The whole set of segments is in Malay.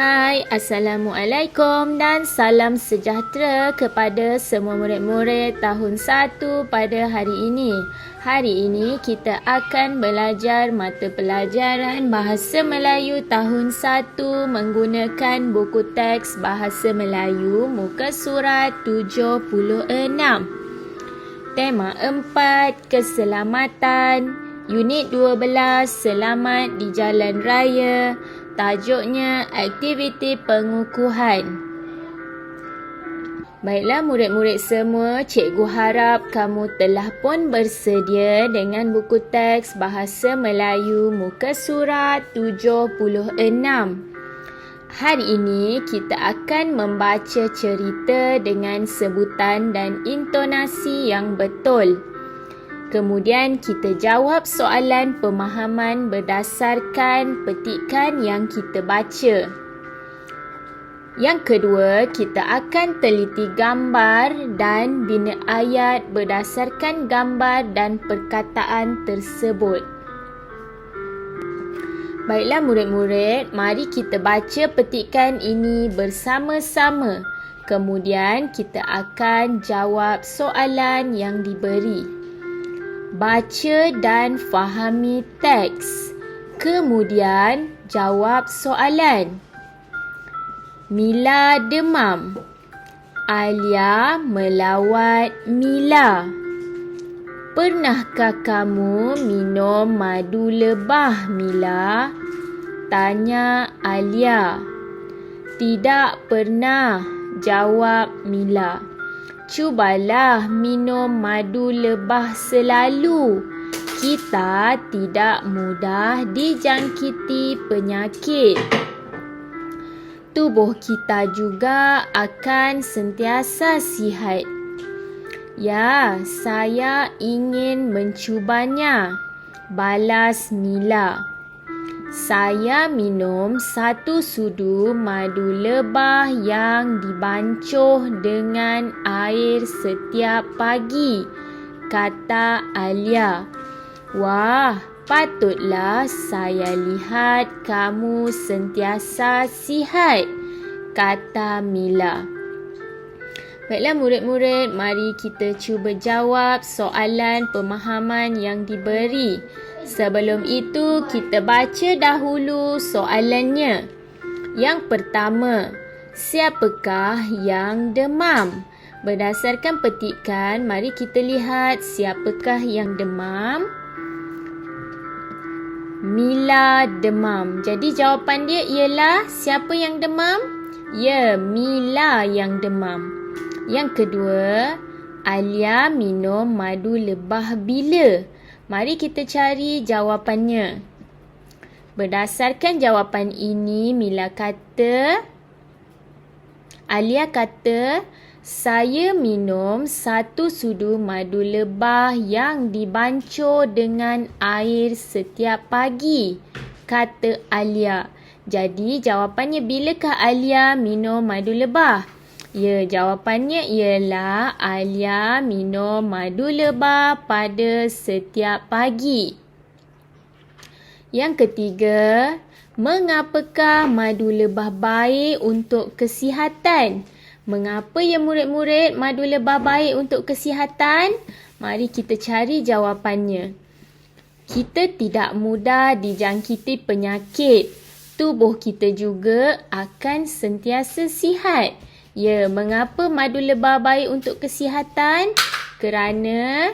Hai, Assalamualaikum dan salam sejahtera kepada semua murid-murid tahun 1 pada hari ini. Hari ini kita akan belajar mata pelajaran Bahasa Melayu tahun 1 menggunakan buku teks Bahasa Melayu muka surat 76. Tema 4, Keselamatan. Unit 12, Selamat di Jalan Raya. Tajuknya aktiviti pengukuhan. Baiklah murid-murid semua, cikgu harap kamu telah pun bersedia dengan buku teks Bahasa Melayu muka surat 76. Hari ini kita akan membaca cerita dengan sebutan dan intonasi yang betul. Kemudian kita jawab soalan pemahaman berdasarkan petikan yang kita baca. Yang kedua, kita akan teliti gambar dan bina ayat berdasarkan gambar dan perkataan tersebut. Baiklah murid-murid, mari kita baca petikan ini bersama-sama. Kemudian kita akan jawab soalan yang diberi. Baca dan fahami teks. Kemudian jawab soalan. Mila demam. Alia melawat Mila. Pernahkah kamu minum madu lebah, Mila? Tanya Alia. Tidak pernah, jawab Mila. Cubalah minum madu lebah selalu. Kita tidak mudah dijangkiti penyakit. Tubuh kita juga akan sentiasa sihat. Ya, saya ingin mencubanya, balas Mila. Saya minum 1 sudu madu lebah yang dibancuh dengan air setiap pagi, kata Alia. Wah, patutlah saya lihat kamu sentiasa sihat, kata Mila. Baiklah murid-murid, mari kita cuba jawab soalan pemahaman yang diberi. Sebelum itu, kita baca dahulu soalannya. Yang pertama, siapakah yang demam? Berdasarkan petikan, mari kita lihat siapakah yang demam. Mila demam. Jadi jawapan dia ialah siapa yang demam? Ya, Mila yang demam. Yang kedua, Alia minum madu lebah bila? Mari kita cari jawapannya. Berdasarkan jawapan ini, Alia kata, saya minum 1 sudu madu lebah yang dibancuh dengan air setiap pagi, kata Alia. Jadi jawapannya, bilakah Alia minum madu lebah? Ya, jawapannya ialah Alia minum madu lebah pada setiap pagi. Yang ketiga, mengapakah madu lebah baik untuk kesihatan? Mengapa ya murid-murid madu lebah baik untuk kesihatan? Mari kita cari jawapannya. Kita tidak mudah dijangkiti penyakit. Tubuh kita juga akan sentiasa sihat. Ya, mengapa madu lebah baik untuk kesihatan? Kerana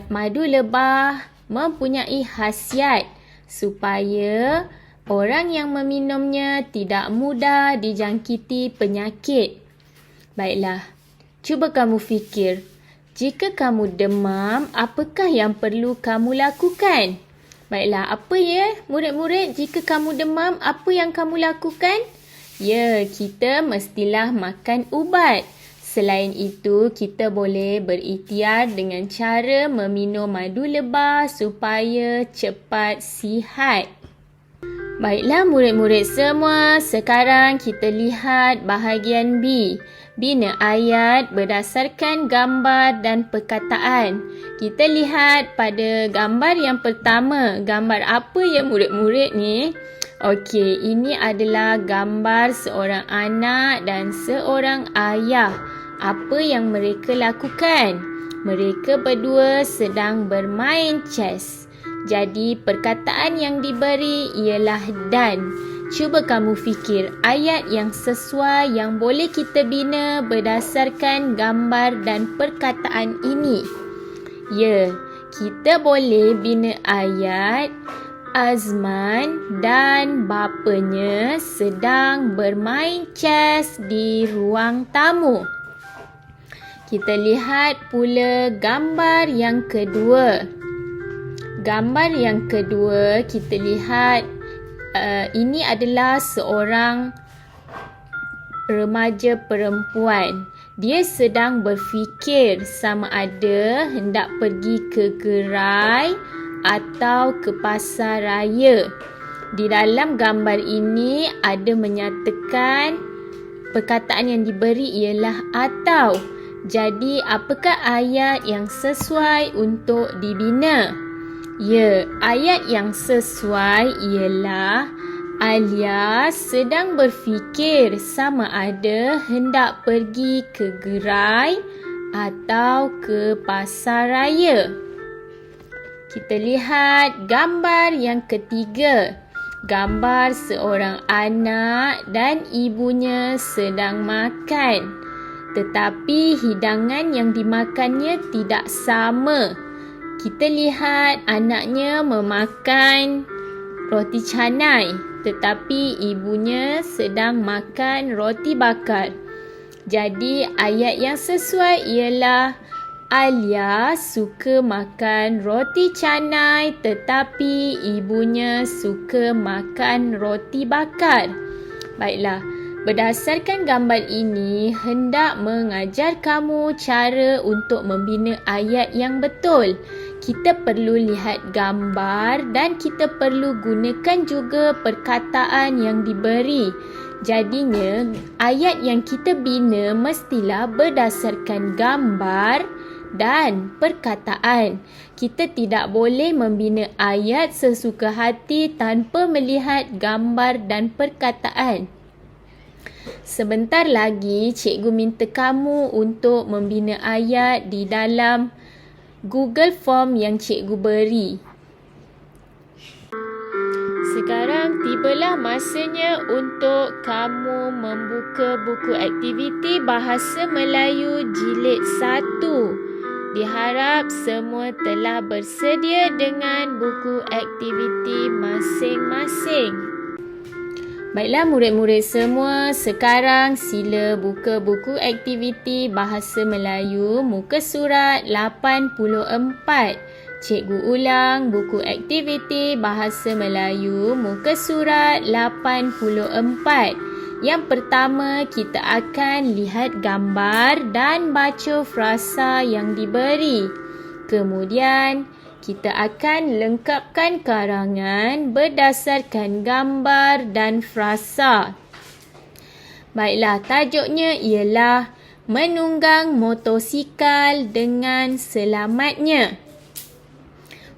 madu lebah mempunyai khasiat supaya orang yang meminumnya tidak mudah dijangkiti penyakit. Baiklah, cuba kamu fikir. Jika kamu demam, apakah yang perlu kamu lakukan? Baiklah, apa ya murid-murid? Jika kamu demam, apa yang kamu lakukan? Ya, kita mestilah makan ubat. Selain itu, kita boleh berikhtiar dengan cara meminum madu lebah supaya cepat sihat. Baiklah murid-murid semua, sekarang kita lihat bahagian B. Bina ayat berdasarkan gambar dan perkataan. Kita lihat pada gambar yang pertama. Gambar apa ya murid-murid ni? Okey, ini adalah gambar seorang anak dan seorang ayah. Apa yang mereka lakukan? Mereka berdua sedang bermain chess. Jadi perkataan yang diberi ialah dan. Cuba kamu fikir ayat yang sesuai yang boleh kita bina berdasarkan gambar dan perkataan ini. Ya, kita boleh bina ayat Azman dan bapanya sedang bermain chess di ruang tamu. Kita lihat pula gambar yang kedua. Gambar yang kedua kita lihat ini adalah seorang remaja perempuan. Dia sedang berfikir sama ada hendak pergi ke gerai atau ke pasar raya. Di dalam gambar ini ada menyatakan perkataan yang diberi ialah atau. Jadi apakah ayat yang sesuai untuk dibina? Ya, ayat yang sesuai ialah Alia sedang berfikir sama ada hendak pergi ke gerai atau ke pasar raya. Kita lihat gambar yang ketiga. Gambar seorang anak dan ibunya sedang makan. Tetapi hidangan yang dimakannya tidak sama. Kita lihat anaknya memakan roti canai, tetapi ibunya sedang makan roti bakar. Jadi ayat yang sesuai ialah Alia suka makan roti canai tetapi ibunya suka makan roti bakar. Baiklah, berdasarkan gambar ini hendak mengajar kamu cara untuk membina ayat yang betul. Kita perlu lihat gambar dan kita perlu gunakan juga perkataan yang diberi. Jadinya ayat yang kita bina mestilah berdasarkan gambar dan perkataan. Kita tidak boleh membina ayat sesuka hati tanpa melihat gambar dan perkataan. Sebentar lagi cikgu minta kamu untuk membina ayat di dalam Google Form yang cikgu beri. Sekarang tibalah masanya untuk kamu membuka buku aktiviti Bahasa Melayu Jilid 1. Diharap semua telah bersedia dengan buku aktiviti masing-masing. Baiklah murid-murid semua, sekarang sila buka buku aktiviti Bahasa Melayu muka surat 84. Cikgu ulang buku aktiviti Bahasa Melayu muka surat 84. Yang pertama, kita akan lihat gambar dan baca frasa yang diberi. Kemudian, kita akan lengkapkan karangan berdasarkan gambar dan frasa. Baiklah, tajuknya ialah menunggang motosikal dengan selamatnya.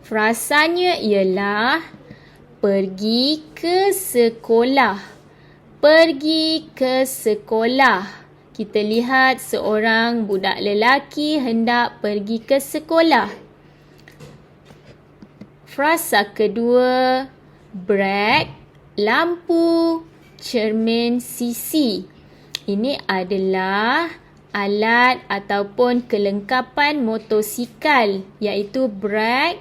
Frasanya ialah pergi ke sekolah. Pergi ke sekolah. Kita lihat seorang budak lelaki hendak pergi ke sekolah. Frasa kedua, brek, lampu, cermin sisi. Ini adalah alat ataupun kelengkapan motosikal, iaitu brek,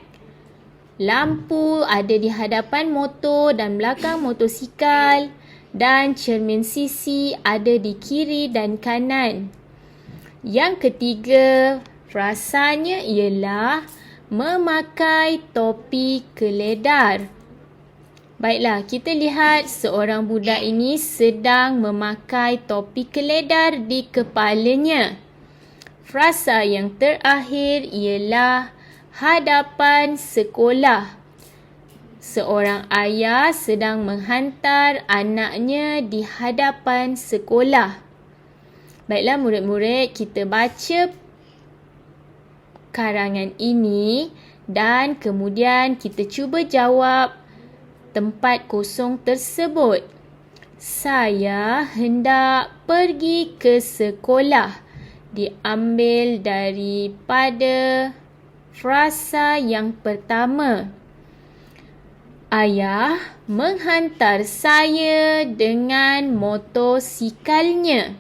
lampu ada di hadapan motor dan belakang motosikal, dan cermin sisi ada di kiri dan kanan. Yang ketiga, frasanya ialah memakai topi keledar. Baiklah, kita lihat seorang budak ini sedang memakai topi keledar di kepalanya. Frasa yang terakhir ialah hadapan sekolah. Seorang ayah sedang menghantar anaknya di hadapan sekolah. Baiklah murid-murid, kita baca karangan ini dan kemudian kita cuba jawab tempat kosong tersebut. Saya hendak pergi ke sekolah. Diambil daripada frasa yang pertama. Ayah menghantar saya dengan motosikalnya.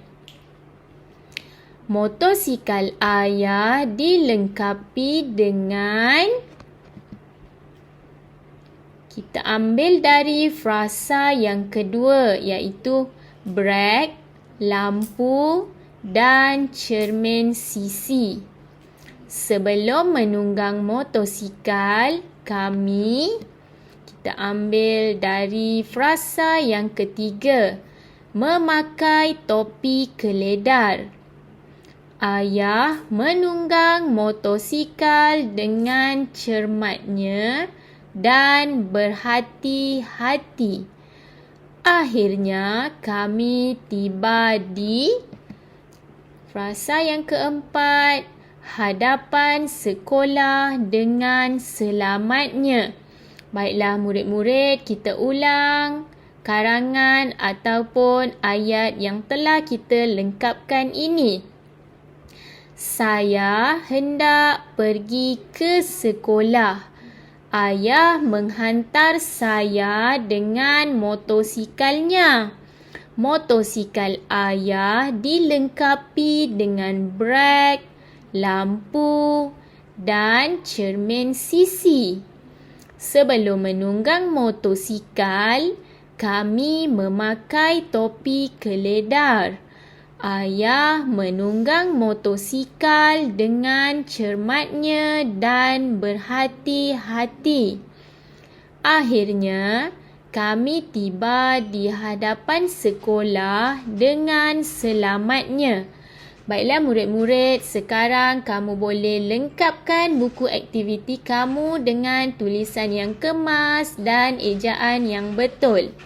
Motosikal ayah dilengkapi dengan, kita ambil dari frasa yang kedua iaitu brek, lampu dan cermin sisi. Sebelum menunggang motosikal, kita ambil dari frasa yang ketiga, memakai topi keledar. Ayah menunggang motosikal dengan cermatnya dan berhati-hati. Akhirnya kami tiba di frasa yang keempat, hadapan sekolah dengan selamatnya. Baiklah murid-murid, kita ulang karangan ataupun ayat yang telah kita lengkapkan ini. Saya hendak pergi ke sekolah. Ayah menghantar saya dengan motosikalnya. Motosikal ayah dilengkapi dengan brek, lampu dan cermin sisi. Sebelum menunggang motosikal, kami memakai topi keledar. Ayah menunggang motosikal dengan cermatnya dan berhati-hati. Akhirnya, kami tiba di hadapan sekolah dengan selamatnya. Baiklah murid-murid, sekarang kamu boleh lengkapkan buku aktiviti kamu dengan tulisan yang kemas dan ejaan yang betul.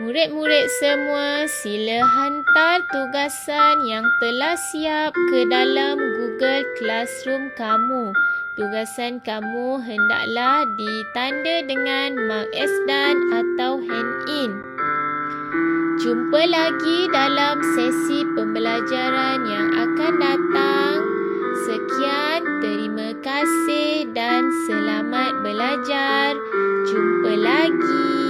Murid-murid semua, sila hantar tugasan yang telah siap ke dalam Google Classroom kamu. Tugasan kamu hendaklah ditanda dengan mark S dan atau hand in. Jumpa lagi dalam sesi pembelajaran yang akan datang. Sekian, terima kasih dan selamat belajar. Jumpa lagi.